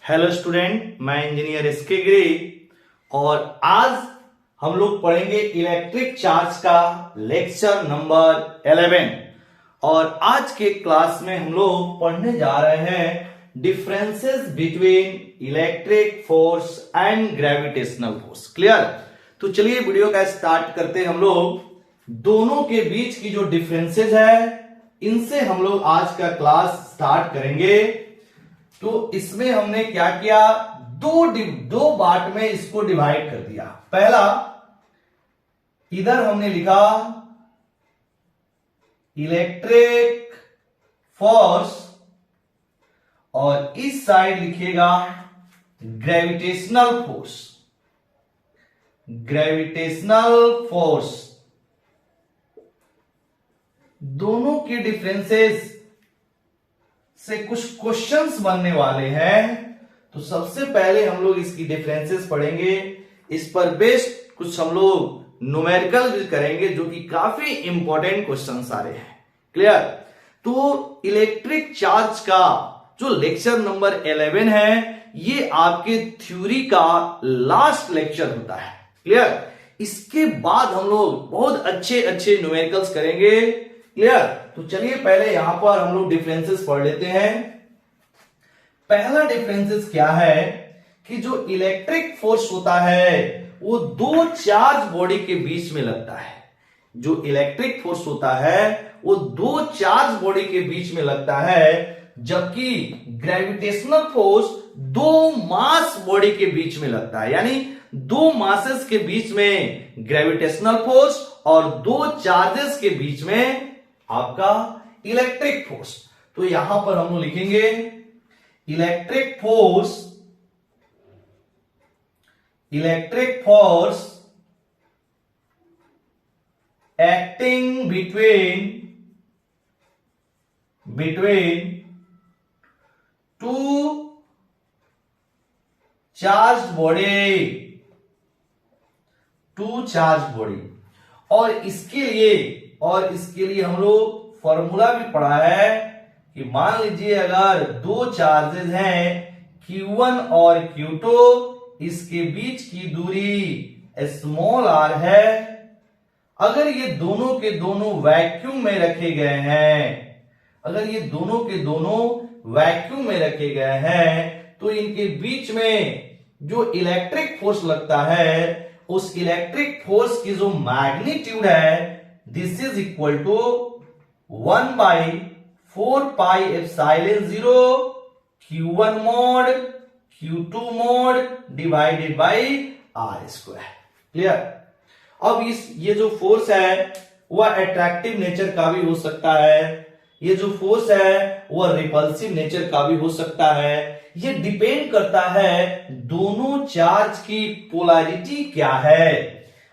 Hello student, मैं engineer SK गिरी और आज हम लोग पढ़ेंगे इलेक्ट्रिक चार्ज का लेक्चर नंबर 11। और आज के क्लास में हम लोग पढ़ने जा रहे हैं differences between electric force and gravitational force. Clear? तो चलिए वीडियो का स्टार्ट करते हैं। हम लोग दोनों के बीच की जो डिफरेंसेस है इनसे हम लोग आज का क्लास स्टार्ट करेंगे। तो इसमें हमने क्या किया, दो पार्ट में इसको डिवाइड कर दिया। पहला, इधर हमने लिखा इलेक्ट्रिक फोर्स और इस साइड लिखिएगा ग्रेविटेशनल फोर्स। ग्रेविटेशनल फोर्स, दोनों के डिफरेंसेस से कुछ क्वेश्चंस बनने वाले हैं। तो सबसे पहले हम लोग इसकी डिफरेंसेस पढ़ेंगे, इस पर बेस्ड कुछ हम लोग न्यूमेरिकल भी करेंगे जो कि काफी इंपॉर्टेंट क्वेश्चंस आ रहे हैं। क्लियर? तो इलेक्ट्रिक चार्ज का जो लेक्चर नंबर 11 है ये आपके थ्योरी का लास्ट लेक्चर होता है। क्लियर? इसके बाद हम लोग बहुत अच्छे अच्छे न्यूमेरिकल्स करेंगे। क्लियर? तो चलिए पहले यहां पर हम लोग डिफरेंसेस पढ़ लेते हैं। पहला डिफरेंसेस क्या है कि जो इलेक्ट्रिक फोर्स होता है वो दो चार्ज बॉडी के बीच में लगता है। जो इलेक्ट्रिक फोर्स होता है वो दो चार्ज बॉडी के बीच में लगता है, जबकि ग्रेविटेशनल फोर्स दो मास बॉडी के बीच में लगता है। यानी दो मासेस के बीच में ग्रेविटेशनल फोर्स और दो चार्जेस के बीच में आपका इलेक्ट्रिक फोर्स। तो यहां पर हम लोग लिखेंगे electric force acting between two charge body. और इसके लिए हम लोग फॉर्मूला भी पढ़ा है कि मान लीजिए अगर दो चार्जेस हैं Q1 और Q2, इसके बीच की दूरी स्मॉल r है। अगर ये दोनों के दोनों वैक्यूम में रखे गए हैं, तो इनके बीच में जो इलेक्ट्रिक फोर्स लगता है उस इलेक्ट्रिक फोर्स की जो मैग्नीट्यूड है this is equal to 1/4πε0 Q1 mod Q2 mod divided by R square. Clear? अब ये जो फोर्स है वह अट्रैक्टिव नेचर का भी हो सकता है, ये जो फोर्स है वह रिपल्सिव नेचर का भी हो सकता है। ये डिपेंड करता है दोनों चार्ज की पोलैरिटी क्या है।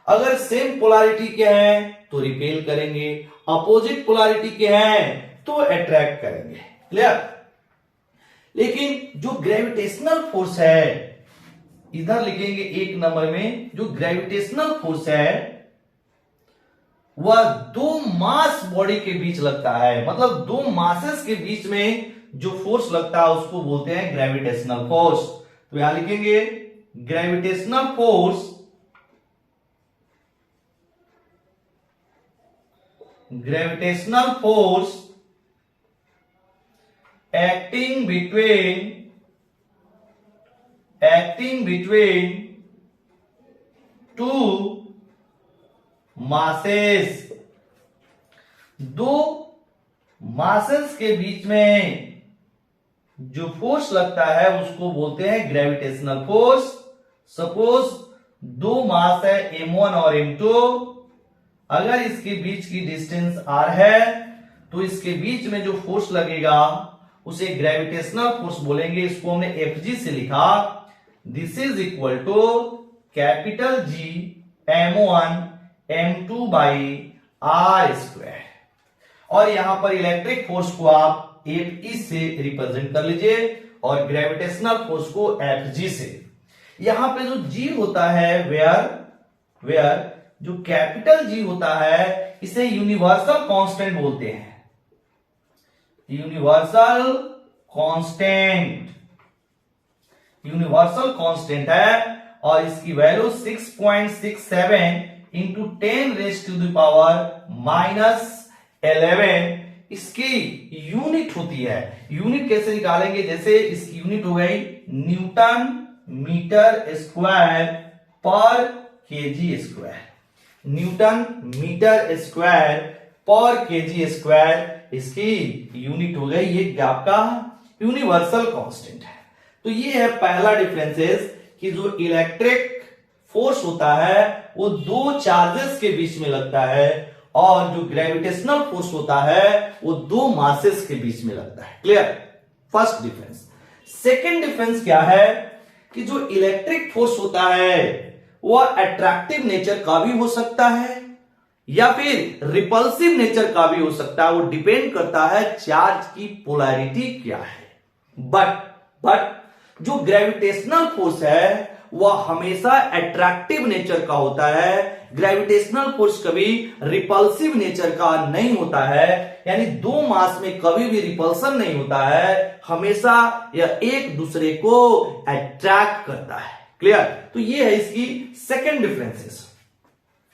अगर सेम पोलैरिटी के हैं तो रिपेल करेंगे, अपोजिट पोलैरिटी के हैं तो अट्रैक्ट करेंगे। क्लियर? लेकिन जो ग्रेविटेशनल फोर्स है, इधर लिखेंगे एक नंबर में, जो ग्रेविटेशनल फोर्स है वह दो मास बॉडी के बीच लगता है। मतलब दो मासेस के बीच में जो फोर्स लगता है उसको बोलते हैं ग्रेविटेशनल फोर्स। तो यहां लिखेंगे gravitational force acting between two masses। दो मासेस के बीच में जो फोर्स लगता है उसको बोलते हैं ग्रेविटेशनल फोर्स। सपोज दो मास है M1 और M2, अगर इसके बीच की डिस्टेंस r है तो इसके बीच में जो फोर्स लगेगा उसे ग्रेविटेशनल फोर्स बोलेंगे। इसको हमने Fg से लिखा, this is equal to capital G M1 M2 by R square. और यहां पर इलेक्ट्रिक फोर्स को आप Fe से रिप्रेजेंट कर लीजिए और ग्रेविटेशनल फोर्स को Fg से। यहां पे जो G होता है वेयर जो कैपिटल G होता है इसे यूनिवर्सल कांस्टेंट बोलते हैं। यूनिवर्सल कांस्टेंट यूनिवर्सल कांस्टेंट है और इसकी वैल्यू 6.67 इंटू 10⁻⁻11 इसकी यूनिट होती है। यूनिट कैसे निकालेंगे, जैसे इसकी यूनिट हो गई न्यूटन मीटर स्क्वायर पर KG square, newton metre square पर केजी स्क्वायर इसकी यूनिट हो गई। ये आपका यूनिवर्सल कांस्टेंट है। तो ये है पहला डिफरेंसेस कि जो इलेक्ट्रिक फोर्स होता है वो दो चार्जेस के बीच में लगता है और जो ग्रेविटेशनल फोर्स होता है वो दो मासेस के बीच में लगता है। Clear, first difference. Second difference क्या है कि जो इलेक्ट्रिक फोर्स होता है वह अट्रैक्टिव नेचर का भी हो सकता है या फिर रिपल्सिव नेचर का भी हो सकता है। वो डिपेंड करता है चार्ज की पोलैरिटी क्या है। बट जो ग्रेविटेशनल फोर्स है वह हमेशा अट्रैक्टिव नेचर का होता है। ग्रेविटेशनल फोर्स कभी रिपल्सिव नेचर का नहीं होता है, यानी दो मास में कभी भी रिपल्सन नहीं होता है, हमेशा यह एक दूसरे को अट्रैक्ट करता है। क्लियर, तो ये है इसकी सेकेंड डिफरेंसेस।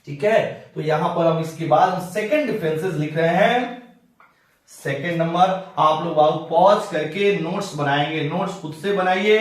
ठीक है, तो यहां पर हम इसके बाद सेकेंड डिफरेंसेस लिख रहे हैं। सेकेंड नंबर आप लोग पॉज करके नोट्स बनाएंगे, नोट्स खुद से बनाइए।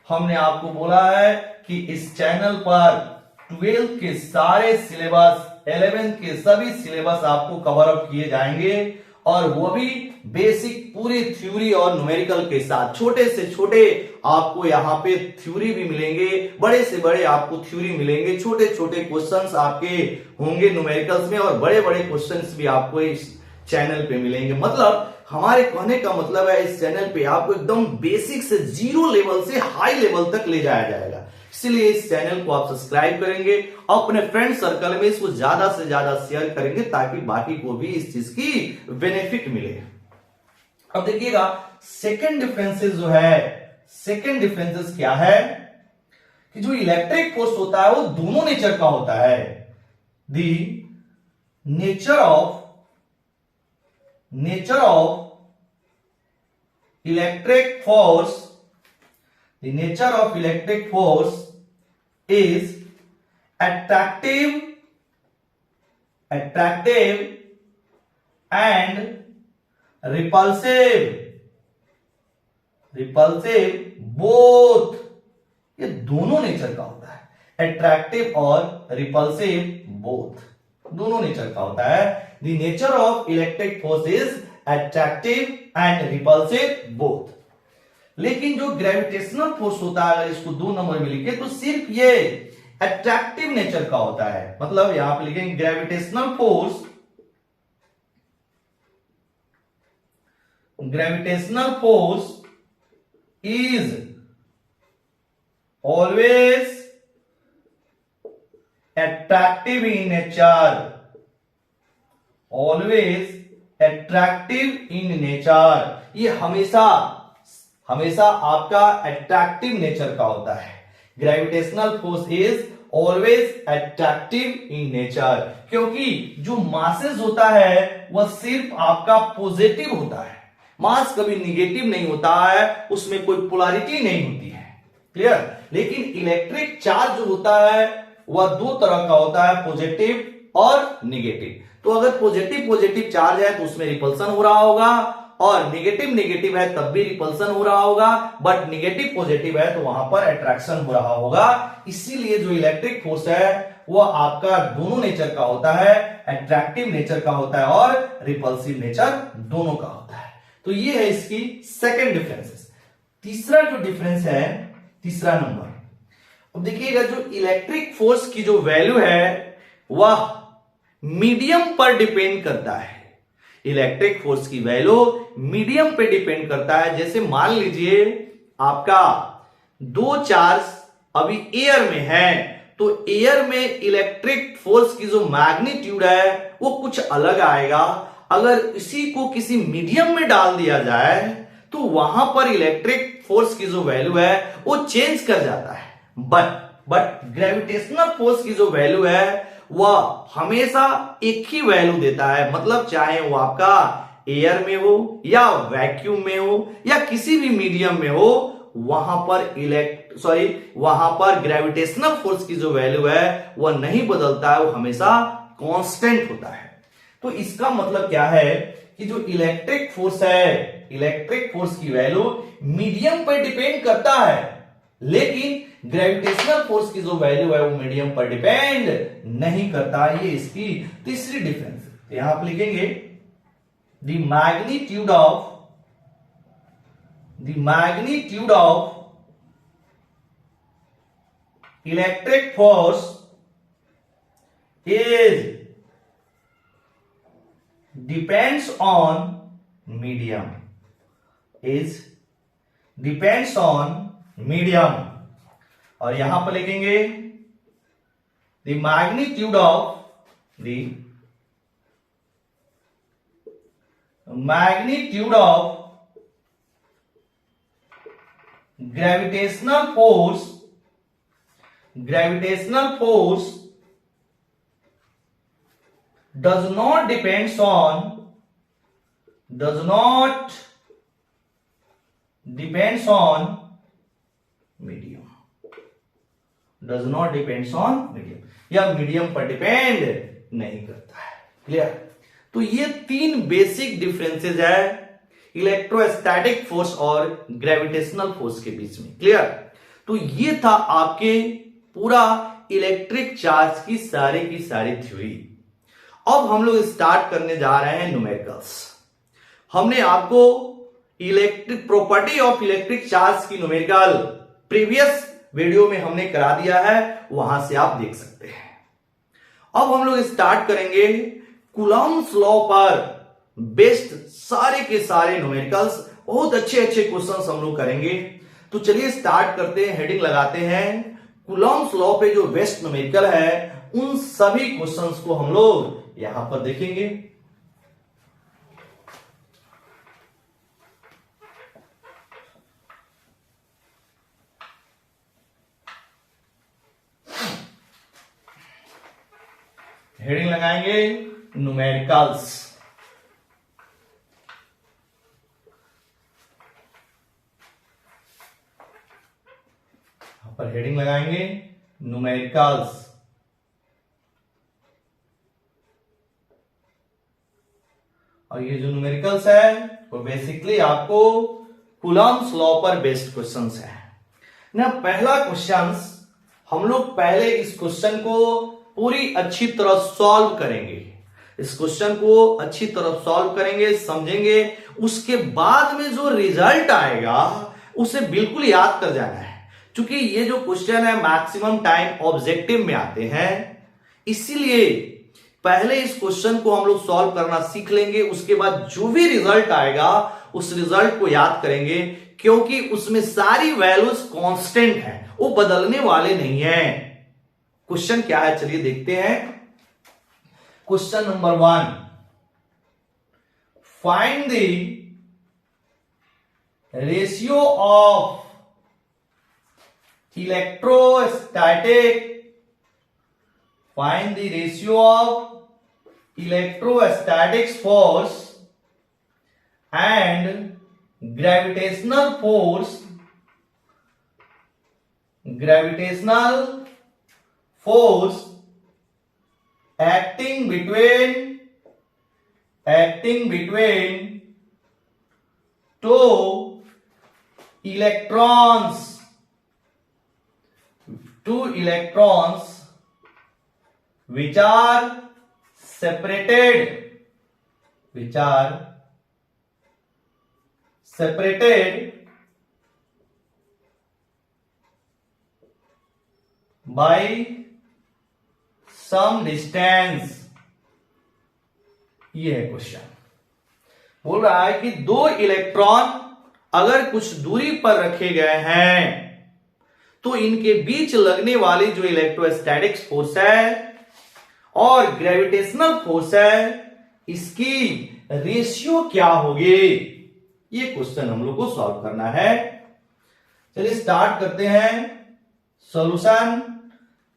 हमने आपको बोला है कि इस चैनल पर 12th के सारे सिलेबस, 11th के सभी सिलेबस आपको कवर अप किए जाएंगे और वो भी बेसिक पूरी थ्योरी और न्यूमेरिकल के साथ। छोटे से छोटे आपको यहाँ पे थ्योरी भी मिलेंगे, बड़े से बड़े आपको थ्योरी मिलेंगे, छोटे छोटे क्वेश्चंस आपके होंगे न्यूमेरिकल्स में और बड़े बड़े क्वेश्चंस भी आपको इस चैनल पे मिलेंगे। मतलब हमारे कहने का मतलब है इस चैनल पे आपको एकदम बेसिक से जीरो लेवल से हाई लेवल तक ले जाया जाएगा। इसलिए इस चैनल को आप सब्सक्राइब करेंगे, अपने फ्रेंड सर्कल में इसको ज्यादा से ज्यादा शेयर करेंगे ताकि बाकी को भी इस चीज की बेनिफिट मिले। अब देखिएगा सेकंड डिफरेंसेस जो है, सेकंड डिफरेंसेस क्या है कि जो इलेक्ट्रिक फोर्स होता है वो दोनों नेचर का होता है। दी nature of electric force, the nature of electric force is attractive and repulsive both, ये दोनों नेचर का होता है। अट्रैक्टिव और रिपल्सिव बोथ दोनों नेचर का होता है। The nature of electric force is attractive and repulsive both। लेकिन जो ग्रेविटेशनल फोर्स होता है अगर इसको 2 नंबर में लिखे तो सिर्फ ये अट्रैक्टिव नेचर का होता है। मतलब यहां पे लिखेंगे gravitational force is always attractive in nature, always attractive in nature। ये हमेशा आपका अट्रैक्टिव नेचर का होता है। Gravitational force is always attractive in nature, क्योंकि जो मासेस होता है वह सिर्फ आपका पॉजिटिव होता है, मास कभी निगेटिव नहीं होता है, उसमें कोई पोलैरिटी नहीं होती है। क्लियर, लेकिन इलेक्ट्रिक चार्ज जो होता है वह 2 तरह का होता है, पॉजिटिव और निगेटिव। तो अगर पॉजिटिव चार्ज है तो उसमें रिपल्सन हो रहा होगा और निगेटिव है तब भी रिपल्सन हो रहा होगा, बट निगेटिव पॉजिटिव है तो वहां पर अट्रैक्शन हो रहा होगा। इसीलिए जो इलेक्ट्रिक फोर्स है वह आपका दोनों नेचर का होता है, अट्रैक्टिव नेचर का होता है और रिपल्सिव नेचर दोनों का होता है। तो ये है इसकी सेकेंड डिफरेंसेस। तीसरा जो डिफरेंस है, तीसरा नंबर, अब देखिएगा जो इलेक्ट्रिक फोर्स की जो वैल्यू है वह मीडियम पर डिपेंड करता है। इलेक्ट्रिक फोर्स की वैल्यू मीडियम पे डिपेंड करता है। जैसे मान लीजिए आपका 2 चार्ज अभी एयर में है तो एयर में इलेक्ट्रिक फोर्स की जो मैग्नीट्यूड है वो कुछ अलग आएगा। अगर इसी को किसी मीडियम में डाल दिया जाए तो वहां पर इलेक्ट्रिक फोर्स की जो वैल्यू है वो चेंज कर जाता है। बट ग्रेविटेशनल फोर्स की जो वैल्यू है वह हमेशा एक ही वैल्यू देता है। मतलब चाहे वो आपका एयर में हो या वैक्यूम में हो या किसी भी मीडियम में हो, वहां पर ग्रेविटेशनल फोर्स की जो वैल्यू है वह नहीं बदलता है, वो हमेशा कांस्टेंट होता है। तो इसका मतलब क्या है कि जो इलेक्ट्रिक फोर्स है, इलेक्ट्रिक फोर्स की वैल्यू मीडियम पर डिपेंड करता है, लेकिन ग्रेविटेशनल फोर्स की जो वैल्यू है वो मीडियम पर डिपेंड नहीं करता। ये इसकी तीसरी डिफरेंस है। यहां आप लिखेंगे the magnitude of electric force is depends on medium, और यहां पर लिखेंगे the magnitude of gravitational force does not depends on medium, या मीडियम पर डिपेंड नहीं करता है। क्लियर? तो ये तीन बेसिक डिफरेंसेस है इलेक्ट्रोस्टैटिक फोर्स और ग्रेविटेशनल फोर्स के बीच में। क्लियर? तो ये था आपके पूरा इलेक्ट्रिक चार्ज की सारी थ्योरी। अब हम लोग स्टार्ट करने जा रहे हैं न्यूमेरिकल्स। हमने आपको electric property of electric charge की न्यूमेरिकल प्रीवियस वीडियो में हमने करा दिया है, वहां से आप देख सकते हैं। अब हम लोग स्टार्ट करेंगे कूलॉम्स लॉ पर बेस्ड सारे के सारे न्यूमेरिकल्स। बहुत अच्छे क्वेश्चंस हम लोग करेंगे। तो चलिए स्टार्ट करते हैं, हेडिंग लगाते हैं कूलॉम्स लॉ पे जो बेस्ट न्यूमेरिकल है उन सभी क्वेश्चंस को हम लोग यहां पर देखेंगे। हेडिंग लगाएंगे न्यूमेरिकल्स। पर हेडिंग लगाएंगे न्यूमेरिकल्स। और ये जो न्यूमेरिकल्स है वो बेसिकली आपको कूलॉम्स लॉ पर बेस्ड क्वेश्चंस है ना। पहला क्वेश्चंस हम लोग पहले इस क्वेश्चन को पूरी अच्छी तरह सॉल्व करेंगे। इस क्वेश्चन को अच्छी तरह सॉल्व करेंगे, समझेंगे, उसके बाद में जो रिजल्ट आएगा उसे बिल्कुल याद कर जाना है। क्योंकि ये जो क्वेश्चन है मैक्सिमम टाइम ऑब्जेक्टिव में आते हैं, इसीलिए पहले इस क्वेश्चन को हम लोग सॉल्व करना सीख लेंगे। उसके बाद जो भी रिजल्ट आएगा उस रिजल्ट को याद करेंगे, क्योंकि उसमें सारी वैल्यूज कांस्टेंट हैं, वो बदलने वाले नहीं हैं। क्वेश्चन क्या है चलिए देखते हैं। Question number 1, find the ratio of electrostatic force and gravitational force acting between two electrons which are separated by some distance। ये है क्वेश्चन। बोल रहा है कि दो इलेक्ट्रॉन अगर कुछ दूरी पर रखे गए हैं तो इनके बीच लगने वाली जो इलेक्ट्रोस्टैटिक फोर्स है और ग्रेविटेशनल फोर्स है, इसकी रेशियो क्या होगी। ये क्वेश्चन हम लोग को सॉल्व करना है। चलिए स्टार्ट करते हैं सॉल्यूशन।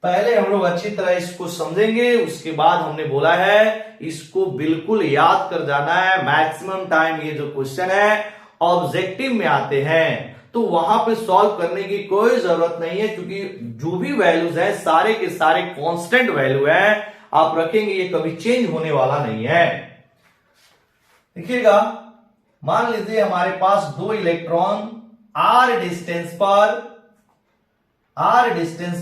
पहले हम लोग अच्छी तरह इसको समझेंगे, उसके बाद हमने बोला है इसको बिल्कुल याद कर जाना है। मैक्सिमम टाइम ये जो क्वेश्चन है ऑब्जेक्टिव में आते हैं, तो वहां पे सॉल्व करने की कोई जरूरत नहीं है, क्योंकि जो भी वैल्यूज है सारे के सारे कांस्टेंट वैल्यू है, आप रखेंगे ये कभी चेंज होने वाला नहीं है। देखिएगा, मान लीजिए हमारे पास दो इलेक्ट्रॉन आर डिस्टेंस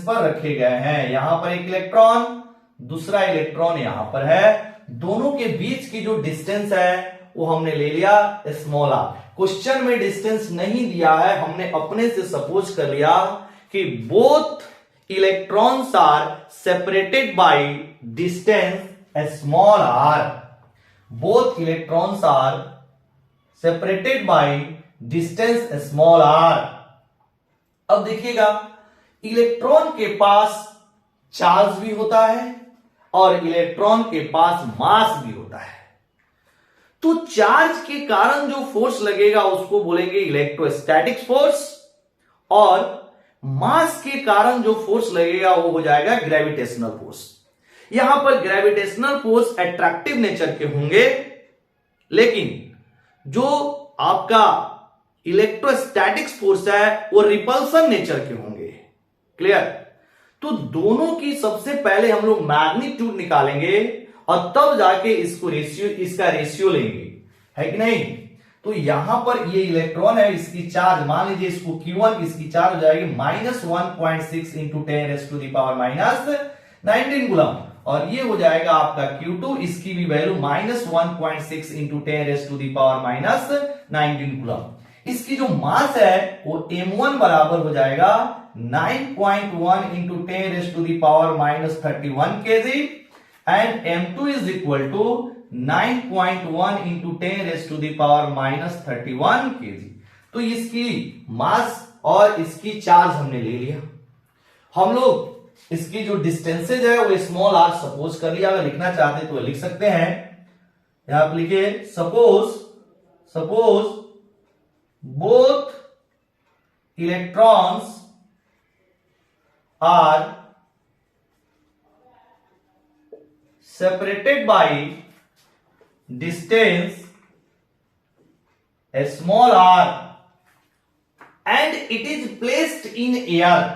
पर रखे गए हैं। यहां पर एक इलेक्ट्रॉन, दूसरा इलेक्ट्रॉन यहां पर है। दोनों के बीच की जो डिस्टेंस है वो हमने ले लिया स्मॉल आर। क्वेश्चन में डिस्टेंस नहीं दिया है, हमने अपने से सपोज कर लिया कि both electrons are separated by distance small R. Both electrons are separated by distance small R. अब देखिएगा, इलेक्ट्रॉन के पास चार्ज भी होता है और इलेक्ट्रॉन के पास मास भी होता है। तो चार्ज के कारण जो फोर्स लगेगा उसको बोलेंगे इलेक्ट्रोस्टैटिक फोर्स, और मास के कारण जो फोर्स लगेगा वो हो जाएगा ग्रेविटेशनल फोर्स। यहां पर ग्रेविटेशनल फोर्स अट्रैक्टिव नेचर के होंगे, लेकिन जो आपका इलेक्ट्रोस्टैटिक फोर्स है वो रिपल्सन नेचर के होंगे। क्लियर? तो दोनों की सबसे पहले हम लोग मैग्नीट्यूड निकालेंगे और तब जाके इसका रेशियो लेंगे, है कि नहीं? तो यहां पर ये इलेक्ट्रॉन है, इसकी चार्ज मान लीजिए इसको Q1, इसकी चार्ज हो जाएगी -1.6 इंटू 10⁻⁻19 कूलम, और ये हो जाएगा आपका Q2, इसकी भी वैल्यू -1.6 इंटू 10⁻⁻19 कूलम। इसकी जो मास है वो M1 बराबर हो जाएगा 9.1 into 10⁻⁻31 kg, and M2 is equal to 9.1 into 10⁻⁻31 kg। तो इसकी मास और इसकी चार्ज हमने ले लिया। हम लोग इसकी जो डिस्टेंसेज है वो स्मॉल आर सपोज कर लिया। अगर लिखना चाहते तो लिख सकते हैं, यहां पर लिखिए suppose both electrons are separated by distance a small r and it is placed in air।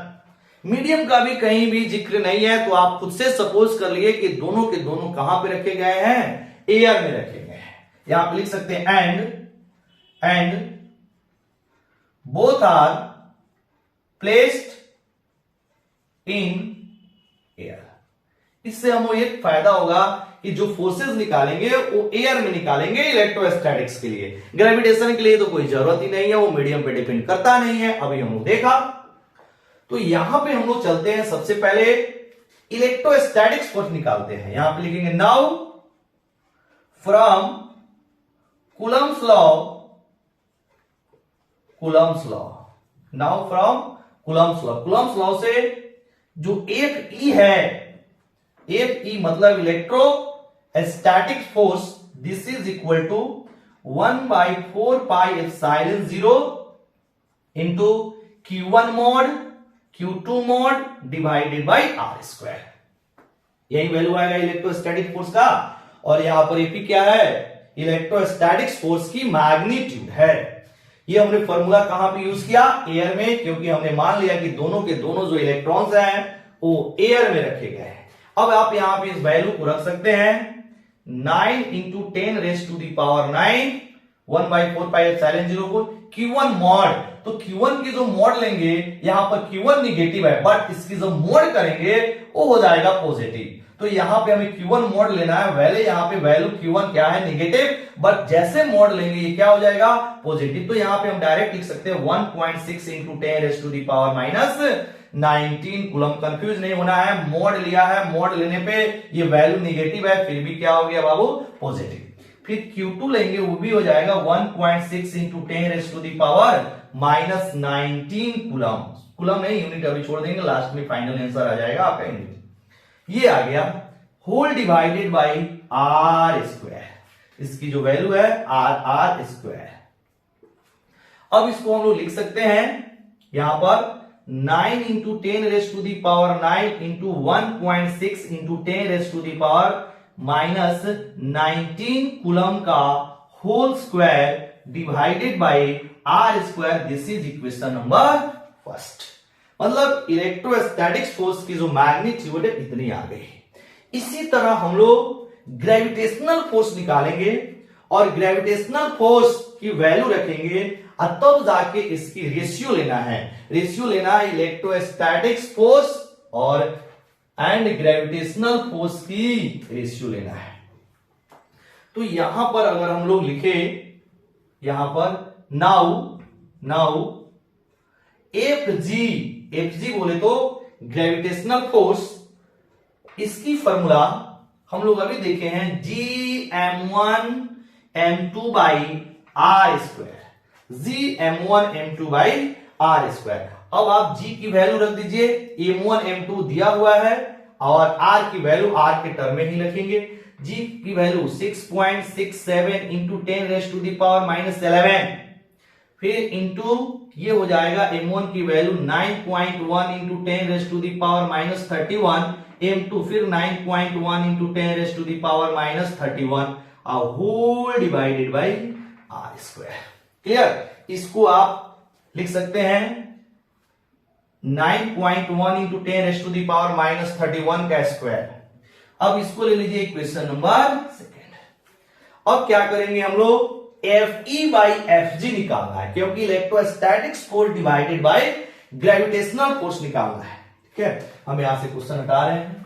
Medium का भी कहीं भी जिक्र नहीं है, तो आप खुद से सपोज कर लिए कि दोनों के दोनों कहां पे रखे गए हैं, एयर में रखे गए हैं। यहां पे लिख सकते हैं and both are placed in air. इससे हमें एक फायदा होगा कि जो फोर्सेस निकालेंगे वो एयर में निकालेंगे इलेक्ट्रोस्टैटिक्स के लिए। ग्रेविटेशन के लिए तो कोई जरूरत ही नहीं है, वो मीडियम पे डिपेंड करता नहीं है, अभी हम लोग देखा। तो यहां पे हम लोग चलते हैं, सबसे पहले इलेक्ट्रोस्टैटिक्स फोर्स निकालते हैं। यहां पे लिखेंगे नाउ फ्रॉम कूलम्स लॉ से जो एक ई है, एक ई मतलब electrostatic force, this is equal to 1/4πε0 into Q1 mod Q2 mod divided by r²। यही वैल्यू आएगा इलेक्ट्रोस्टैटिक फोर्स का। और यहां पर एपी क्या है, इलेक्ट्रोस्टैटिक फोर्स की मैग्नीट्यूड है। ये हमने फॉर्मूला कहां पे यूज किया, एयर में, क्योंकि हमने मान लिया कि दोनों के दोनों जो इलेक्ट्रॉन्स हैं वो एयर में रखे गए हैं। अब आप यहां पे इस वैल्यू को रख सकते हैं 9 इंटू 10⁻⁹ 1/4πε0 को Q1 मॉड। तो Q1 की जो मॉड लेंगे, यहां पर Q1 निगेटिव है, बट इसकी जो मॉड करेंगे वो हो जाएगा पॉजिटिव। तो यहां पे हमें Q1 मॉड लेना है, पहले यहां पे वैल्यू Q1 क्या है, नेगेटिव, बट जैसे मॉड लेंगे ये क्या हो जाएगा, पॉजिटिव। तो यहां पे हम डायरेक्ट लिख सकते हैं 1.6 इंटू 10⁻⁻19 कूलम। कंफ्यूज नहीं होना है, मोड लिया है, मोड लेने पे ये वैल्यू नेगेटिव है, फिर भी क्या हो गया बाबू, पॉजिटिव। फिर Q2 लेंगे, वो भी हो जाएगा 1.6 इंटू 10⁻⁻19 कूलम नहीं, यूनिट अभी छोड़ देंगे, लास्ट में फाइनल आंसर आ जाएगा आपका यूनिट। ये आ गया होल डिवाइडेड बाई r²। इसकी जो वैल्यू है r²। अब इसको हम लोग लिख सकते हैं यहां पर 9 इंटू 10⁻⁹ इंटू 1.6 इंटू 10⁻⁻19 कूलम का whole square divided by R square. This is equation number first. मतलब इलेक्ट्रोस्टैटिक्स फोर्स की जो मैग्नीट्यूड है इतनी आ गई। इसी तरह हम लोग ग्रेविटेशनल फोर्स निकालेंगे और ग्रेविटेशनल फोर्स की वैल्यू रखेंगे, तब जाके इसकी रेशियो लेना है। रेशियो लेना है इलेक्ट्रोस्टैटिक्स फोर्स और ग्रेविटेशनल फोर्स की रेशियो लेना है। तो यहां पर अगर हम लोग लिखे, यहां पर नाउ एफ जी बोले तो ग्रेविटेशनल फोर्स, इसकी फॉर्मूला हम लोग अभी देखे हैं, Gm1m2 by R square. Gm1m2 by R square. अब आप G की वैल्यू रख दीजिए, m1 m2 दिया हुआ है और R की वैल्यू R के टर्म में ही रखेंगे। G की value 6.67 into 10 raise to the power -11, फिर इंटू ये हो जाएगा m1 की value 9.1 into 10 raise to the power -31, m2 फिर 9.1 into 10 raise to the power -31 whole divided by R square. Clear? इसको आप लिख सकते हैं 9.1 into 10 raise to the power -31 का स्क्वायर। अब इसको ले लीजिए इक्वेशन नंबर सेकेंड। अब क्या करेंगे हम लोग, Fe बाई एफ जी निकालना है, क्योंकि electrostatics force divided by gravitational force निकालना है। ठीक है, हम यहां से क्वेश्चन हटा रहे हैं।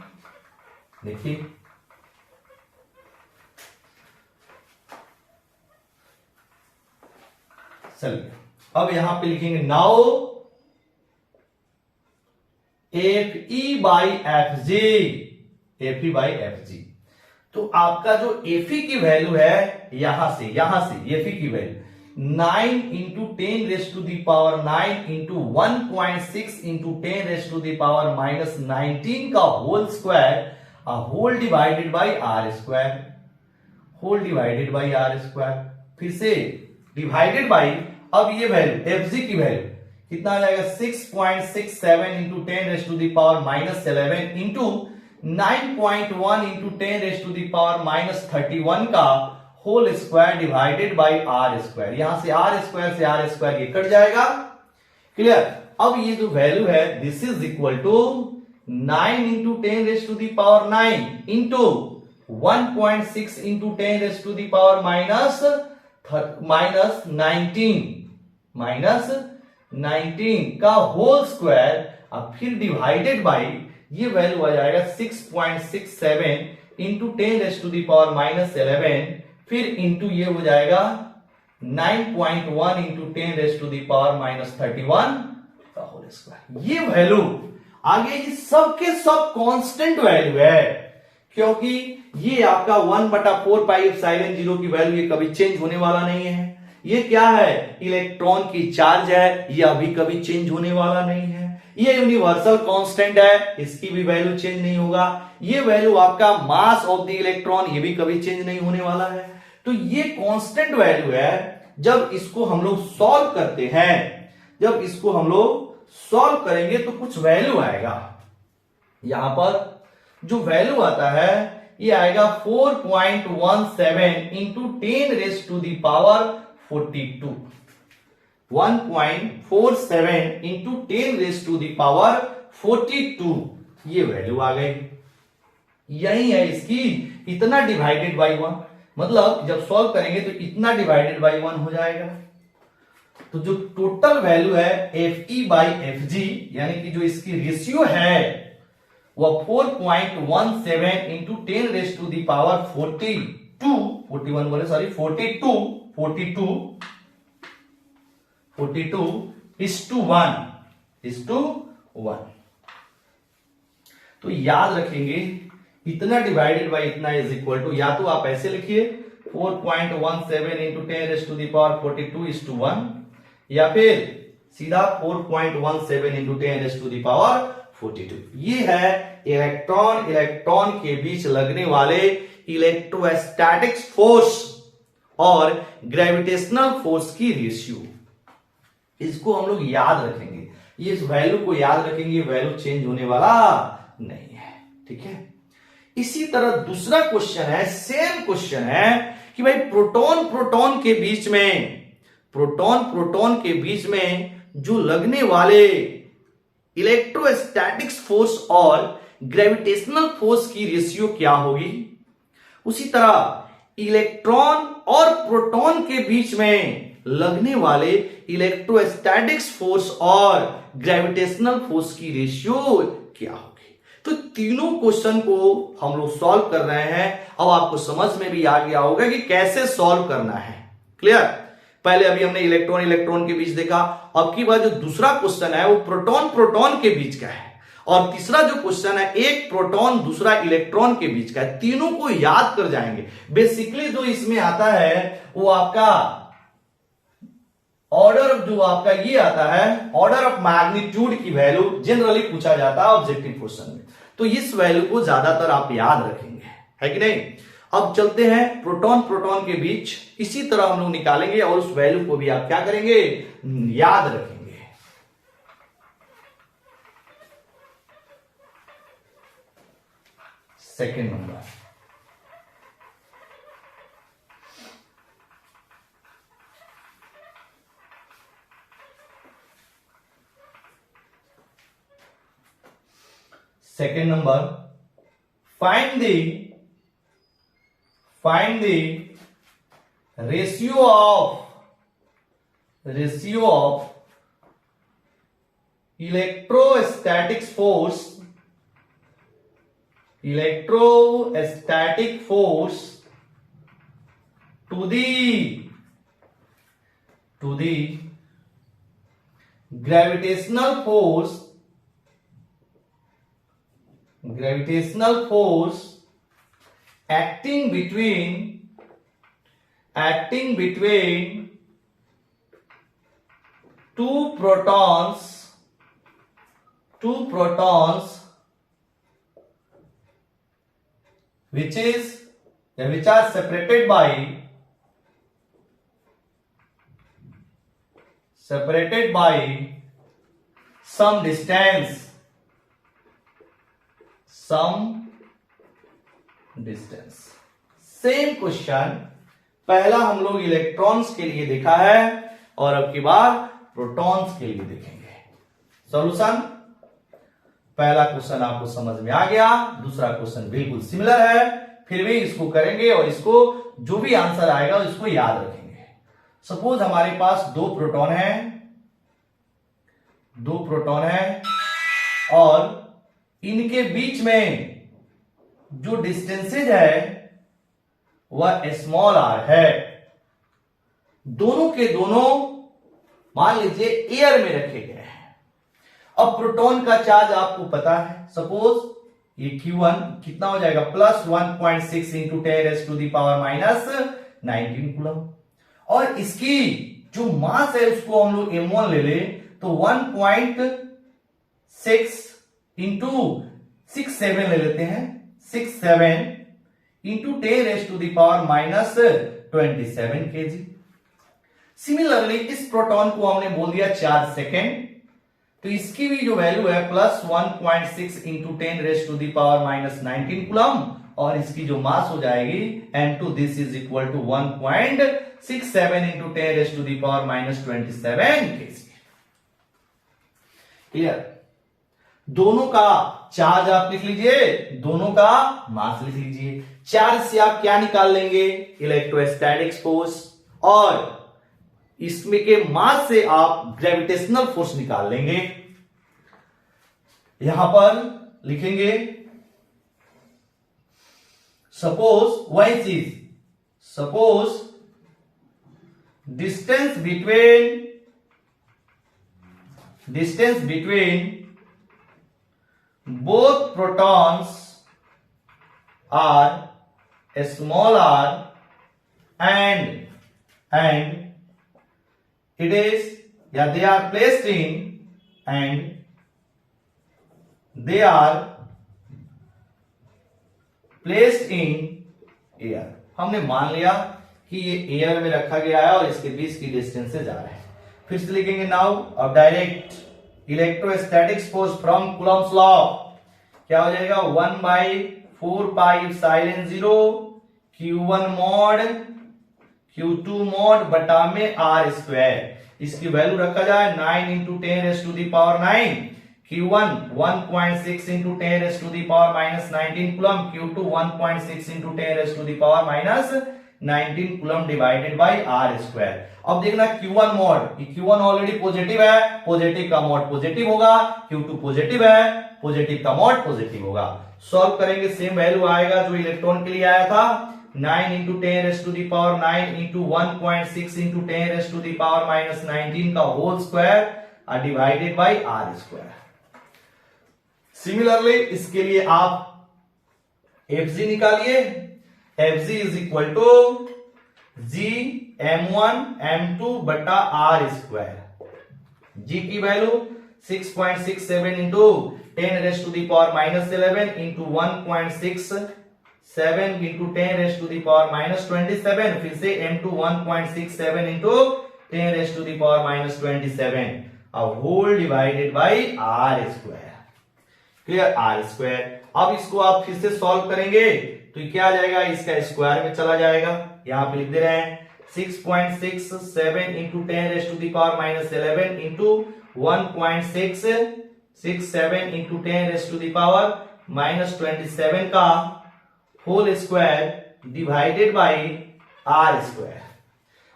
देखिए चलिए अब यहां पे लिखेंगे नाउ Fe बाई एफ जी। तो आपका जो Fe की वैल्यू है यहां से Fe की value 9 into 10 raise to the power 9 into 1.6 into 10 raise to the power -19 का whole square, whole divided by R square, फिर से डिवाइडेड बाई, अब ये वैल्यू एफ जी की वैल्यू कितना आ जाएगा 6.67 into 10 raise to the power -11 into 9.1 into 10 raise to the power -31 का whole square divided by R square. यहां से आर स्क्वायर ये कट जाएगा। क्लियर? अब ये जो वैल्यू है this is equal to 9 into 10 raise to the power 9 into 1.6 into 10 raise to the power -19 का होल स्क्वायर, अब फिर डिवाइडेड बाई ये वैल्यू आ जाएगा 6.67 into 10 raise to the power -11, फिर इंटू ये हो जाएगा 9.1 into 10 raise to the power -31 का होल स्क्वायर। ये वैल्यू आगे ये सब के सब कांस्टेंट वैल्यू है, क्योंकि ये आपका 1/4 पाई एप्सिलॉन 0 की वैल्यू ये कभी चेंज होने वाला नहीं है। ये क्या है, इलेक्ट्रॉन की चार्ज है, ये अभी कभी चेंज होने वाला नहीं है। ये यूनिवर्सल कांस्टेंट है, इसकी भी वैल्यू चेंज नहीं होगा। ये वैल्यू आपका मास ऑफ द इलेक्ट्रॉन, ये भी कभी चेंज नहीं होने वाला है। तो ये कांस्टेंट वैल्यू है। जब इसको हम लोग सॉल्व करते हैं, जब इसको हम लोग सॉल्व करेंगे तो कुछ वैल्यू आएगा। यहां पर जो वैल्यू आता है ये आएगा 4.17 into 10 raise to the power 42। 1.47 into 10 raise to the power 42 ये वैल्यू आ गई। यही है इसकी इतना डिवाइडेड बाई 1, मतलब जब सॉल्व करेंगे तो इतना डिवाइडेड बाई 1 हो जाएगा। तो जो टोटल वैल्यू है Fe बाई एफ जी, यानी कि जो इसकी रेशियो है वह 4.17 into 10 raise to the power 42 is to 1। तो याद रखेंगे इतना डिवाइडेड बाई इतना इज इक्वल टू, या तो आप ऐसे लिखिए 4.17 into 10 raise to the power 42 is to 1, या फिर सीधा 4.17 into 10 raise to the power 42। ये है इलेक्ट्रॉन के बीच लगने वाले इलेक्ट्रोस्टैटिक्स फोर्स और ग्रेविटेशनल फोर्स की रेशियो। इसको हम लोग याद रखेंगे, ये इस वैल्यू को याद रखेंगे, वैल्यू चेंज होने वाला नहीं है। ठीक है, इसी तरह दूसरा क्वेश्चन है, सेम क्वेश्चन है कि भाई प्रोटॉन के बीच में प्रोटॉन प्रोटॉन के बीच में जो लगने वाले इलेक्ट्रोस्टैटिक्स फोर्स और ग्रेविटेशनल फोर्स की रेशियो क्या होगी। उसी तरह इलेक्ट्रॉन और प्रोटॉन के बीच में लगने वाले इलेक्ट्रोस्टैटिक्स फोर्स और ग्रेविटेशनल फोर्स की रेशियो क्या होगी। तो तीनों क्वेश्चन को हम लोग सॉल्व कर रहे हैं। अब आपको समझ में भी आ गया होगा कि कैसे सॉल्व करना है। क्लियर। पहले अभी हमने इलेक्ट्रॉन इलेक्ट्रॉन के बीच देखा, अब की बार जो दूसरा क्वेश्चन है वो प्रोटॉन प्रोटॉन के बीच का है, और तीसरा जो क्वेश्चन है एक प्रोटॉन दूसरा इलेक्ट्रॉन के बीच का है। तीनों को याद कर जाएंगे। बेसिकली जो इसमें आता है वो आपका ऑर्डर, जो आपका ये आता है ऑर्डर ऑफ मैग्नीट्यूड की वैल्यू जनरली पूछा जाता है ऑब्जेक्टिव क्वेश्चन में, तो इस वैल्यू को ज्यादातर आप याद रखेंगे, है कि नहीं। अब चलते हैं प्रोटॉन प्रोटॉन के बीच, इसी तरह हम लोग निकालेंगे और उस वैल्यू को भी आप क्या करेंगे, याद रखेंगे। Second number, second number, find the ratio of electrostatic force to the gravitational force acting between two protons which are separated by some distance। Same question पहला हम लोग इलेक्ट्रॉन्स के लिए देखा है और अब की बार प्रोटॉन्स के लिए देखेंगे। सॉल्यूशन, पहला क्वेश्चन आपको समझ में आ गया, दूसरा क्वेश्चन बिल्कुल सिमिलर है, फिर भी इसको करेंगे और इसको जो भी आंसर आएगा इसको याद रखेंगे। सपोज हमारे पास दो प्रोटॉन है और इनके बीच में जो डिस्टेंसेज है वह स्मॉल आर है। दोनों के दोनों मान लीजिए एयर में रखे गए हैं। अब प्रोटॉन का चार्ज आपको पता है, सपोज ये Q1 कितना हो जाएगा, +1.6 इंटू 10⁻⁻19 कूलम, और इसकी जो मास है उसको हम लोग m1 ले ले तो 1.6 इंटू 67 ले लेते हैं, 67 इंटू 10⁻⁻27 kg। सिमिलरली इस प्रोटॉन को हमने बोल दिया चार्ज सेकेंड, तो इसकी भी जो वैल्यू है +1.6 इंटू 10⁻⁻19 कूलम, और इसकी जो मास हो जाएगी m2, this is equal to 1.67 into 10⁻⁻27 kg। Clear. दोनों का चार्ज आप लिख लीजिए, दोनों का मास लिख लीजिए। चार्ज से आप क्या निकाल लेंगे, इलेक्ट्रोस्टैटिक फोर्स, और इसमें के मास से आप ग्रेविटेशनल फोर्स निकाल लेंगे। यहां पर लिखेंगे सपोज वही चीज, suppose distance between both protons are small r and it is, yeah, they are placed in air. हमने मान लिया कि ये एयर में रखा गया है और इसके बीच की डिस्टेंस से जा रहा है। फिर से लिखेंगे नाउ, अब direct electrostatics force from Coulomb's law क्या हो जाएगा, 1/4 pi epsilon 0 Q1 mod Q2 mod बटा में R स्क्वायर, इसकी वैल्यू रखा जाए 9 into 10 raise to the power 9, Q1 1.6 into 10 raise to the power minus 19 coulomb, Q2 1.6 into 10 raise to the power minus 19 coulomb divided by R square. अब देखना Q1 mod, Q1 already positive है, positive का mod positive होगा, Q2 positive है, positive का mod positive होगा। Solve करेंगे same value आएगा जो इलेक्ट्रॉन के लिए आया था, 9 into 10 raise to the power 9 into 1.6 into 10 raise to the power minus 19 का whole square divided by R square. Similarly इसके लिए आप FG निकालिए, FG is equal to G M1 M2 बटा R स्क्वायर। G की value 6.67 into 10 raise to the power minus 11 into 1.67 into 10 raise to the power minus 27, फिर से M2 1.67 into 10 raise to the power minus 27 whole divided by R square. Clear, R square. अब इसको आप फिर से solve करेंगे तो ये क्या आ जाएगा, इसका स्क्वायर में चला जाएगा, यहां पे लिख दे रहे हैं 6.67 into 10 raise to the power minus 11 into 1.667 into 10 raise to the power minus 27 का whole square divided by R square.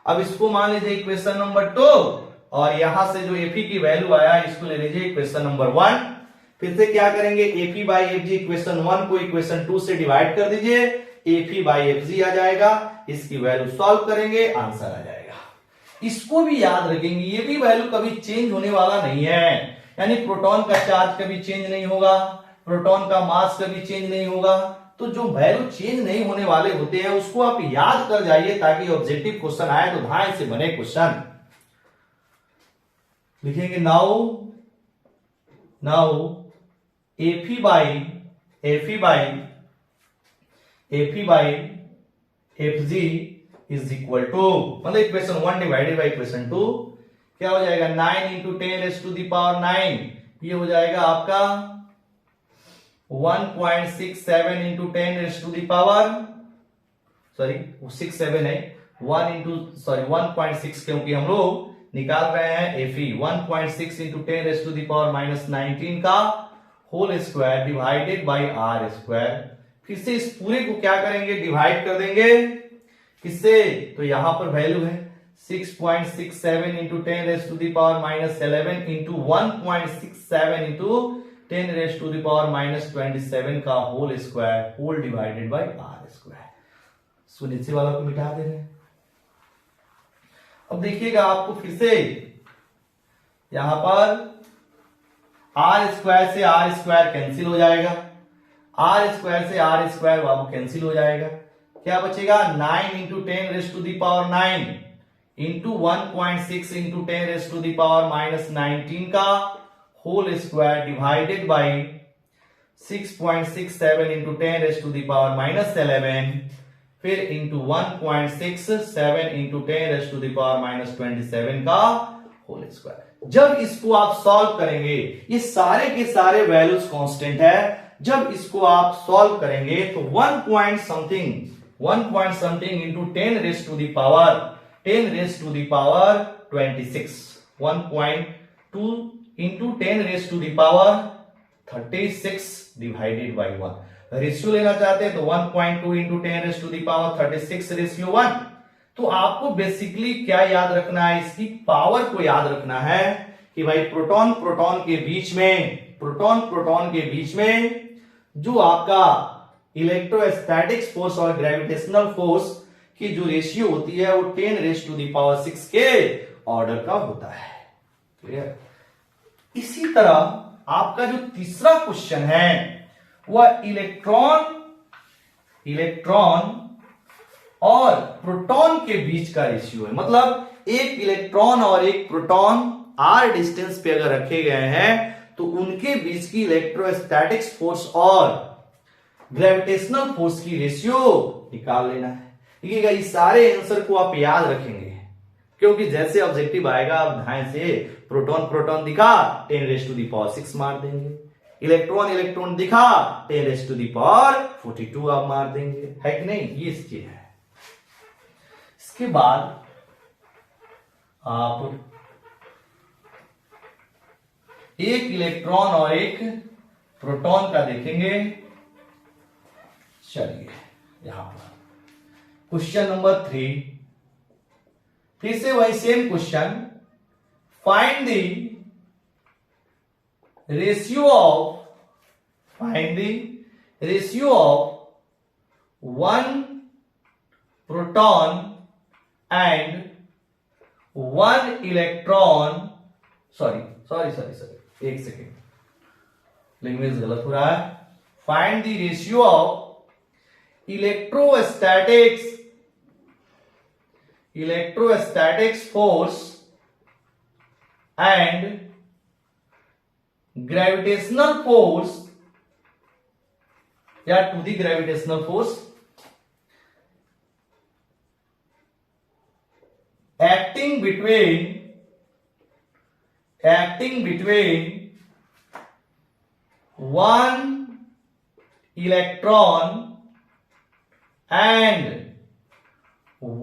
अब इसको मान लीजिए इक्वेशन नंबर 2 और यहां से जो Fe की वैल्यू आया इसको ले लीजिए इक्वेशन नंबर 1। फिर से क्या करेंगे, Fe बाई Fg इक्वेशन 1 को इक्वेशन 2 से डिवाइड कर दीजिए, Fe बाई Fg आ जाएगा, इसकी वैल्यू सॉल्व करेंगे, आंसर आ जाएगा। इसको भी याद रखेंगे, ये भी वैल्यू कभी चेंज होने वाला नहीं है, यानी प्रोटॉन का चार्ज कभी चेंज नहीं होगा, प्रोटॉन का मास कभी चेंज नहीं होगा, तो जो वैल्यू चेंज नहीं होने वाले होते हैं उसको आप याद कर जाइए ताकि ऑब्जेक्टिव क्वेश्चन आए तो ध्यान से बने क्वेश्चन। लिखेंगे now Fe by Fg is equal to, मतलब इक्वेशन 1 डिवाइडेड बाई इक्वेशन 2 क्या हो जाएगा, 9 into 10 raise to the power 9, ये हो जाएगा आपका 1.67 into 10 raise to the power, sorry 67 है, 1.6 क्योंकि हम लोग निकाल रहे हैं Fe, 1.6 into 10 raise to the power minus 19 का whole square divided by R square. फिर से इस पूरे को क्या करेंगे, डिवाइड कर देंगे किससे, तो यहां पर वैल्यू है 6.67 into 10 raise to the power minus 11 into 1.67 into 10 raise to the power minus 27 का whole square whole divided by R square. So नीचे वाला को मिटा दे रहे हैं। अब देखिएगा आपको फिर से यहां पर R स्क्वायर से R स्क्वायर कैंसिल हो जाएगा, R स्क्वायर से R स्क्वायर बाबू कैंसिल हो जाएगा, क्या बचेगा 9 into 10 raise to the power 9 into 1.6 into 10 raise to the power minus 19 का whole square divided by 6.67 into 10 raise to the power minus 11, फिर into 1.67 into 10 raise to the power minus 27 का whole square. जब इसको आप solve करेंगे, ये सारे के सारे वैल्यूज कांस्टेंट है, जब इसको आप सॉल्व करेंगे तो 1 point something into 10 raise to the power 26, 1.2 into 10 raise to the power 36 divided by 1। Ratio लेना चाहते हैं तो 1.2 into 10 raise to the power 36 ratio 1। तो आपको बेसिकली क्या याद रखना है, इसकी पावर को याद रखना है कि भाई प्रोटॉन प्रोटॉन के बीच में जो आपका इलेक्ट्रोस्टैटिक्स फोर्स और ग्रेविटेशनल फोर्स की जो रेशियो होती है वो 10 रेस टू दी पावर 6 के ऑर्डर का होता है। क्लियर। इसी तरह आपका जो तीसरा क्वेश्चन है वह इलेक्ट्रॉन और प्रोटॉन के बीच का रेशियो है, मतलब एक इलेक्ट्रॉन और एक प्रोटॉन r डिस्टेंस पे अगर रखे गए हैं तो उनके बीच की इलेक्ट्रोस्टैटिक्स फोर्स और ग्रेविटेशनल फोर्स की रेशियो निकाल लेना है। देखिएगा इस सारे आंसर को आप याद रखेंगे क्योंकि जैसे ऑब्जेक्टिव आएगा आप ध्यान से प्रोटॉन दिखा 10 रेस टू दी पावर 6 मार देंगे, इलेक्ट्रॉन दिखा 10 रेस टू दी पावर 42 आप मार देंगे, है कि नहीं। ये चीज है। इसके बाद आप एक इलेक्ट्रॉन और एक प्रोटॉन का देखेंगे। चलिए यहां पर क्वेश्चन नंबर 3, फिर से वही same question, find the ratio of one proton and one electron, sorry, एक सेकेंड, लैंग्वेज गलत हो रहा है। Find the ratio of electrostatics force and gravitational force, या to the gravitational force acting between one electron and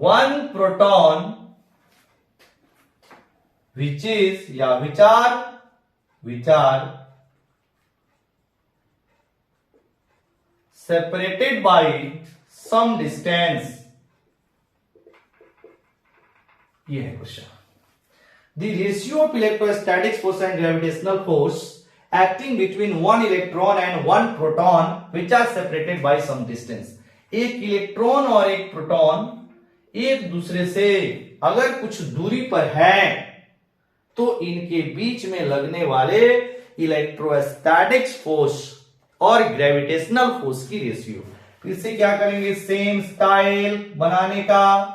one proton, which are separated by some distance। ये है question. The ratio of electrostatics force and gravitational force acting between one electron and one proton which are separated by some distance. एक electron और एक proton एक दूसरे से अगर कुछ दूरी पर है तो इनके बीच में लगने वाले इलेक्ट्रोस्टैटिक्स फोर्स और ग्रेविटेशनल फोर्स की रेशियो। फिर से क्या करेंगे, सेम स्टाइल बनाने का,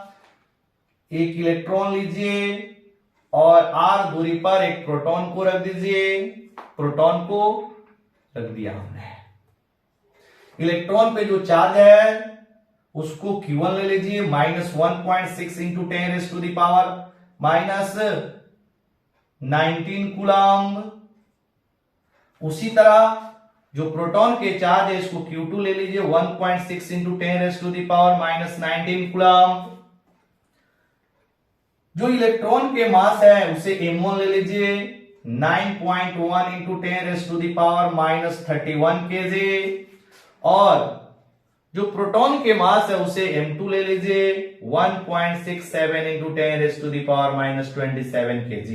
एक इलेक्ट्रॉन लीजिए और r दूरी पर एक प्रोटॉन को रख दीजिए, प्रोटॉन को रख दिया हमने। इलेक्ट्रॉन पे जो चार्ज है उसको Q1 ले लीजिए, -1.6 इंटू 10⁻⁻⁻19 कूलम्ब। उसी तरह जो प्रोटॉन के चार्ज है इसको Q2 ले लीजिए, 1.6 इंटू 10⁻⁻19 कूलम्ब। जो इलेक्ट्रॉन के मास है उसे M1 ले लीजिए, 9.1 इंटू 10⁻⁻31 kg, और जो प्रोटॉन के मास है उसे M2 ले लीजिए, 1.67 इंटू 10⁻⁻27 kg।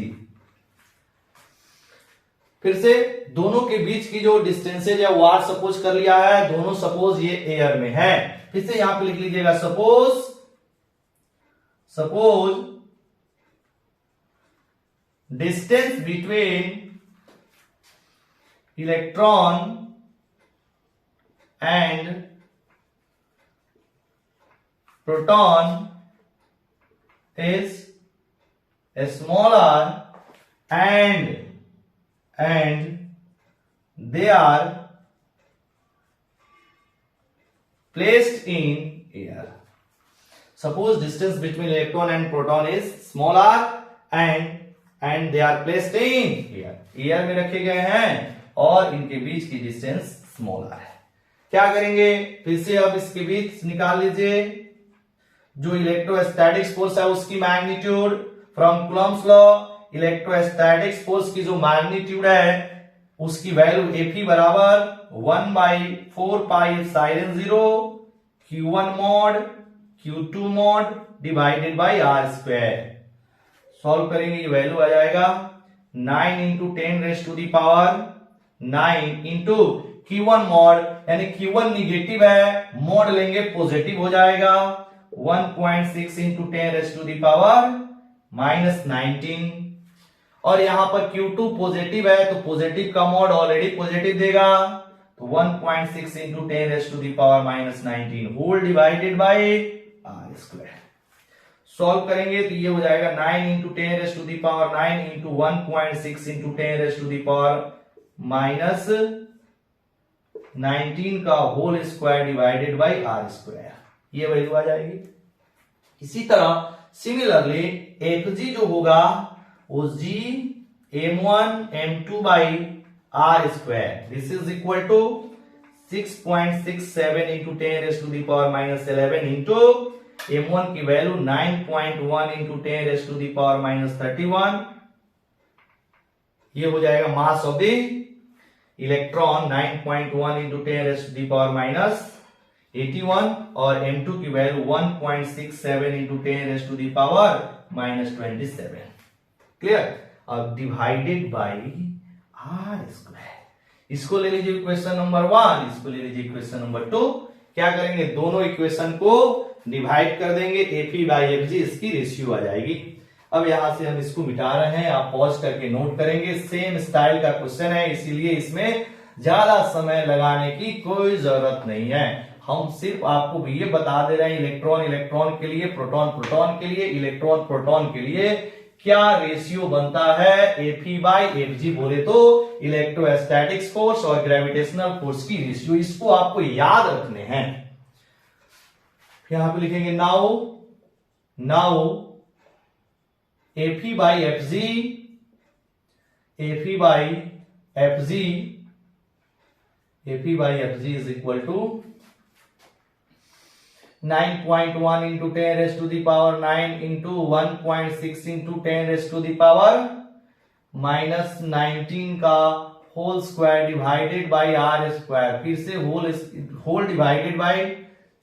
फिर से दोनों के बीच की जो डिस्टेंसेज है वो आर सपोज कर लिया है, दोनों सपोज ये एयर में है। फिर से यहां पे लिख लीजिएगा suppose distance between electron and proton is smaller and they are placed in air। Suppose distance between electron and proton is smaller and they are placed in air। Air में रखे गए हैं और इनके बीच की डिस्टेंस स्मॉलर है। क्या करेंगे, फिर से अब इसके बीच निकाल लीजिए। जो इलेक्ट्रोस्टैटिक्स फोर्स है उसकी magnitude from Coulomb's law, electrostatics force की जो मैग्नीट्यूड है उसकी वैल्यू Fe बराबर 1/4πε0 Q1 mod Q2 mod divided by r square. Solve करेंगे ये वैल्यू आ जाएगा 9 इंटू 10⁻9 इंटू Q1 मॉड, यानी Q1 निगेटिव है, मॉड लेंगे पॉजिटिव हो जाएगा 1.6 इंटू 10⁻⁻19, और यहां पर Q2 पॉजिटिव है तो पॉजिटिव का मॉड ऑलरेडी पॉजिटिव देगा, तो 1.6 into 10⁻⁻19 whole divided by r square. Solve करेंगे तो ये हो जाएगा 9 इंटू 10⁻9 इंटू 1.6 इंटू 10⁻⁻19 का whole square divided by r square, ये वैल्यू आ जाएगी। इसी तरह सिमिलरली Fg जो होगा वो g m1 m2 by r square, this is equal to 6.67 into 10⁻11 into m1 की वैल्यू 9.1 इंटू 10⁻⁻31, ये हो जाएगा mass of the electron 9.1 into 10⁻81, और m2 की वैल्यू 1.67 इंटू 10⁻⁻27। क्लियर। अब डिवाइडेड बाई आर स्क्वायर, इसको ले लीजिए इक्वेशन नंबर 1, इसको ले लीजिए इक्वेशन नंबर 2। क्या करेंगे, दोनों इक्वेशन को डिवाइड कर देंगे, Fe/Fg इसकी रेशियो आ जाएगी। अब यहां से हम इसको मिटा रहे हैं, आप पॉज करके नोट करेंगे। सेम स्टाइल का क्वेश्चन है, इसीलिए इसमें ज्यादा समय लगाने की कोई जरूरत नहीं है। हम सिर्फ आपको ये बता दे रहे हैं इलेक्ट्रॉन इलेक्ट्रॉन के लिए, प्रोटॉन प्रोटॉन के लिए, इलेक्ट्रॉन प्रोटॉन के लिए क्या रेशियो बनता है। Fe/Fg बोले तो इलेक्ट्रोस्टैटिक्स फोर्स और ग्रेविटेशनल फोर्स की रेशियो, इसको आपको याद रखने हैं। यहां पे लिखेंगे now Fe/Fg is equal to 9.1 into 10⁻⁹ into 1.6 into 10⁻⁻19 का whole square divided by R square, फिर से whole divided by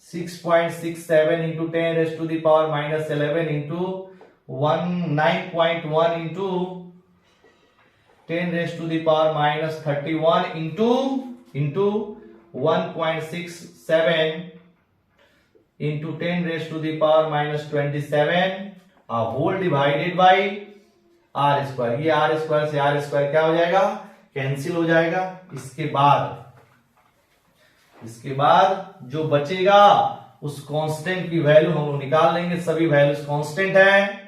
6.67 into 10⁻⁻11 into 9.1 into 10⁻⁻31 into 1.67 into 10⁻⁻27 whole divided by R square. ये आर स्क्वायर से आर स्क्वायर क्या हो जाएगा, cancel हो जाएगा। इसके बाद जो बचेगा उस कांस्टेंट की वैल्यू हम लोग निकाल लेंगे, सभी वैल्यूज कांस्टेंट है।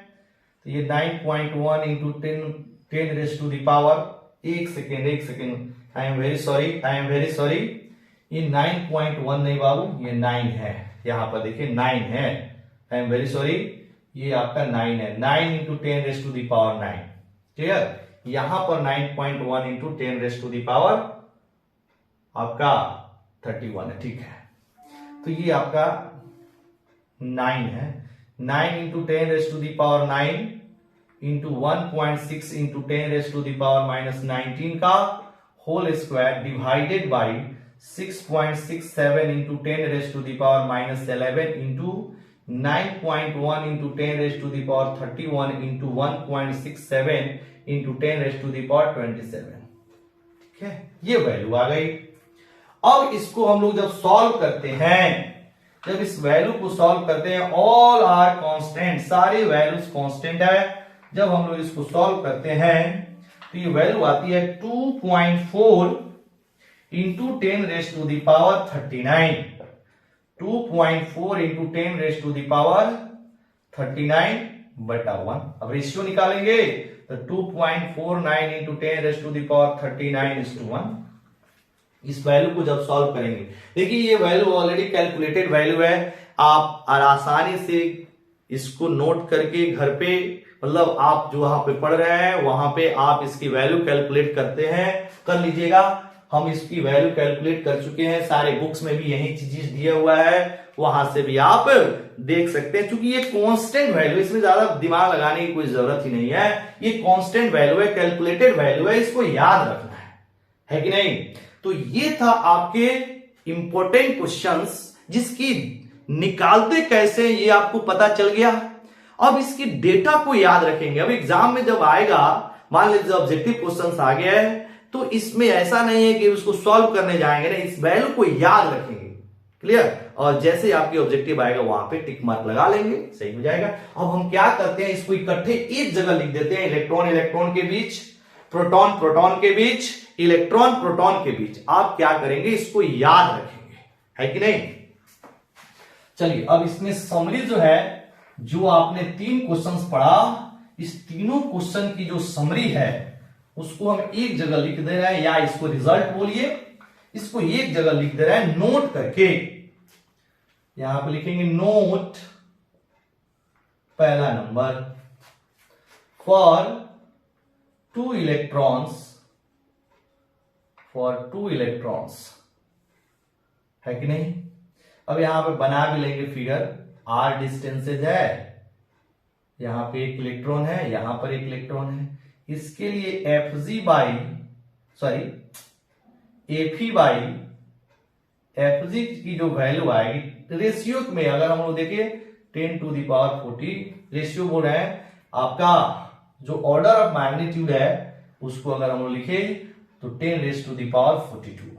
तो ये 9.1 इंटू 10⁻, एक second, I am very sorry, ये 9.1 नहीं बाबू, ये 9 है। यहां पर देखिए 9 है, आई एम वेरी सॉरी, ये आपका 9 है। 9 इंटू 10⁻9, क्लियर। यहां पर 9.1 इंटू 10⁻, आपका 31 है, ठीक है। तो ये आपका 9 है। 9 इंटू 10⁻9 इंटू 1.6 इंटू 10⁻⁻19 का whole square divided by 6.67 into 10⁻⁻11 into 9.1 into 10⁻31 into 1.67 into 10⁻27, ठीक है। ये वैल्यू आ गई। अब इसको हम लोग जब सॉल्व करते हैं, जब इस वैल्यू को सॉल्व करते हैं, ऑल आर कांस्टेंट, सारी वैल्यूज कांस्टेंट है। जब हम लोग इसको सॉल्व करते हैं तो ये वैल्यू आती है 2.4 इंटू 10⁻39, 2.4 इंटू 10⁻39/1। अब रेशियो निकालेंगे तो 2.49 इंटू 10⁻39:1। इस वैल्यू को जब सॉल्व करेंगे, देखिए ये वैल्यू ऑलरेडी कैलकुलेटेड वैल्यू है। आप आसानी से इसको नोट करके घर पे, मतलब आप जो वहां पे पढ़ रहे हैं वहां पे आप इसकी वैल्यू कैलकुलेट कर लीजिएगा। हम इसकी वैल्यू कैलकुलेट कर चुके हैं, सारे बुक्स में भी यही चीज दिया हुआ है, वहां से भी आप देख सकते हैं। क्योंकि ये कांस्टेंट वैल्यू, इसमें ज्यादा दिमाग लगाने की कोई जरूरत ही नहीं है। ये कांस्टेंट वैल्यू है, कैलकुलेटेड वैल्यू है, इसको याद रखना है कि नहीं। तो ये था आपके इंपॉर्टेंट क्वेश्चंस, जिसकी निकालते कैसे ये आपको पता चल गया। अब इसकी डेटा को याद रखेंगे। अब एग्जाम में जब आएगा, मान लीजिए ऑब्जेक्टिव क्वेश्चंस आ गया है, तो इसमें ऐसा नहीं है कि उसको सॉल्व करने जाएंगे ना, इस वैल्यू को याद रखेंगे, क्लियर। और जैसे आपके ऑब्जेक्टिव आएगा वहां पे टिक मार्क लगा लेंगे, सही हो जाएगा। अब हम क्या करते हैं, इसको इकट्ठे एक जगह लिख देते हैं, इलेक्ट्रॉन इलेक्ट्रॉन के बीच, प्रोटॉन प्रोटॉन के बीच, इलेक्ट्रॉन प्रोटॉन के बीच। आप क्या करेंगे, इसको याद रखेंगे, है कि नहीं। चलिए अब इसमें समरी जो है, जो आपने 3 क्वेश्चंस पढ़ा, इस तीनों क्वेश्चन की जो समरी है उसको हम एक जगह लिख दे रहे हैं, या इसको रिजल्ट बोलिए, इसको एक जगह लिख दे रहे हैं नोट करके। यहां पे लिखेंगे नोट, पहला नंबर, फॉर 2 इलेक्ट्रॉन्स, है कि नहीं। अब यहां पे बना भी लेंगे फिगर, r डिस्टेंसेज है, यहां पे एक इलेक्ट्रॉन है, यहां पर एक इलेक्ट्रॉन है, इसके लिए एफजी की जो वैल्यू आएगी रेशियो में, अगर हम लोग देखें 10⁻40 रेशियो बोल रहे हैं, आपका जो ऑर्डर ऑफ मैग्नीट्यूड है उसको अगर हम लोग लिखे तो 10⁻42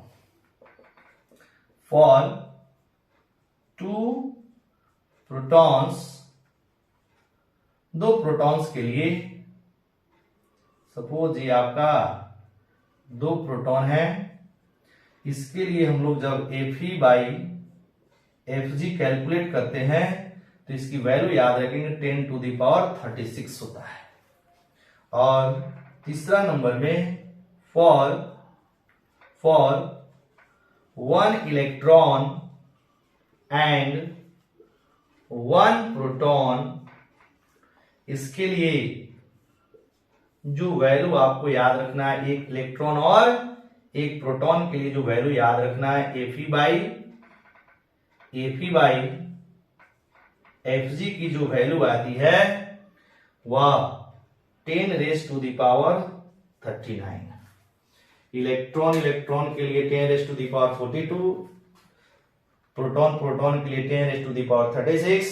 फॉर 2 प्रोटॉन्स, 2 प्रोटॉन्स के लिए, सपोज ये आपका 2 प्रोटॉन है, इसके लिए हम लोग जब Fe/Fg कैलकुलेट करते हैं तो इसकी वैल्यू याद रखेंगे 10⁻36 होता है। और तीसरा नंबर में फॉर 1 इलेक्ट्रॉन एंड 1 प्रोटॉन, इसके लिए जो वैल्यू आपको याद रखना है, एक इलेक्ट्रॉन और एक प्रोटॉन के लिए जो वैल्यू याद रखना है Fe/Fg की जो वैल्यू आती है वह 10⁻39, इलेक्ट्रॉन के लिए 10⁻42, प्रोटॉन के लिए 10⁻36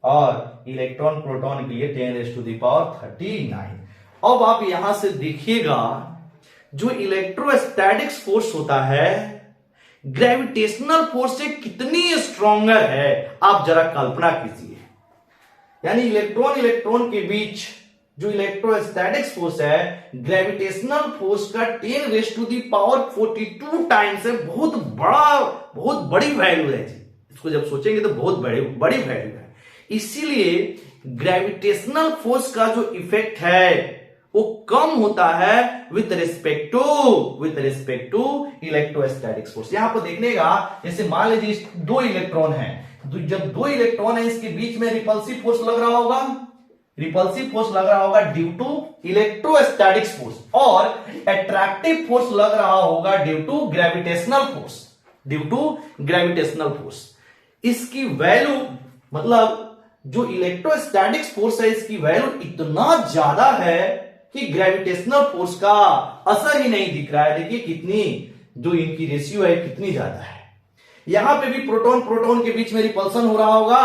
और इलेक्ट्रॉन प्रोटॉन के लिए 10⁻39। अब आप यहां से देखिएगा जो इलेक्ट्रोस्टैटिक्स फोर्स होता है ग्रेविटेशनल फोर्स से कितनी स्ट्रॉन्गर है, आप जरा कल्पना कीजिए। यानी इलेक्ट्रॉन के बीच जो इलेक्ट्रोस्टैटिक्स फोर्स है ग्रेविटेशनल फोर्स का 10⁻42 टाइम्स है। बहुत बड़ी वैल्यू है जी, इसको जब सोचेंगे तो बहुत बड़ी वैल्यू है। इसीलिए ग्रेविटेशनल फोर्स का जो इफेक्ट है वो कम होता है with respect to electrostatics force. यहां पर देखने का, जैसे मान लीजिए 2 इलेक्ट्रॉन है, जब 2 इलेक्ट्रॉन है इसके बीच में रिपल्सिव फोर्स लग रहा होगा ड्यू टू इलेक्ट्रोस्टैटिक्स फोर्स, और अट्रैक्टिव फोर्स लग रहा होगा ड्यू टू ग्रेविटेशनल फोर्स। इसकी वैल्यू मतलब जो इलेक्ट्रोस्टैटिक्स फोर्स है इसकी वैल्यू इतना ज्यादा है कि ग्रेविटेशनल फोर्स का असर ही नहीं दिख रहा है। देखिए कितनी जो इनकी रेशियो है कितनी ज्यादा है। यहां पे भी प्रोटॉन के बीच में रिपल्सन हो रहा होगा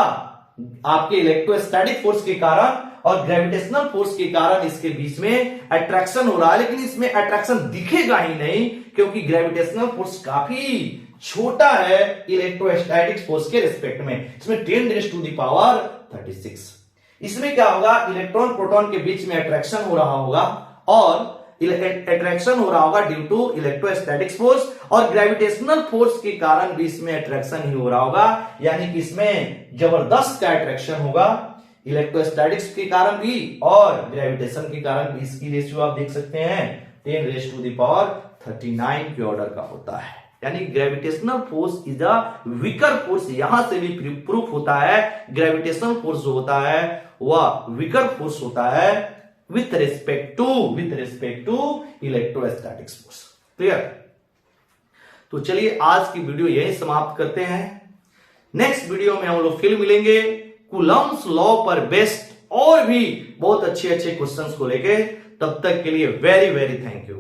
आपके इलेक्ट्रोस्टैटिक फोर्स के कारण, और ग्रेविटेशनल फोर्स के कारण इसके बीच में अट्रैक्शन हो रहा है, लेकिन इसमें अट्रैक्शन दिखेगा ही नहीं क्योंकि ग्रेविटेशनल फोर्स काफी छोटा है इलेक्ट्रोस्टैटिक फोर्स के रिस्पेक्ट में। इसमें 10⁻36। इसमें क्या होगा, इलेक्ट्रॉन प्रोटॉन के बीच में अट्रैक्शन हो रहा होगा, और अट्रैक्शन हो रहा होगा ड्यू टू इलेक्ट्रोस्टैटिक फोर्स, और ग्रेविटेशनल फोर्स के कारण भी इसमें अट्रैक्शन ही हो रहा होगा। यानी कि इसमें जबरदस्त का अट्रैक्शन होगा इलेक्ट्रोस्टैटिक्स के कारण भी और ग्रेविटेशन के कारण भी। इसकी रेशियो आप देख सकते हैं 10⁻39 के ऑर्डर का होता है। यानी gravitational force is a weaker force. यहां से भी प्रूफ होता है ग्रेविटेशनल फोर्स जो होता है वह वीकर फोर्स होता है with respect to electrostatics force. Clear? तो चलिए आज की वीडियो यही समाप्त करते हैं। नेक्स्ट वीडियो में हम लोग फिर मिलेंगे कूलम्ब्स लॉ पर बेस्ड और भी बहुत अच्छे क्वेश्चंस को लेके। तब तक के लिए वेरी थैंक यू।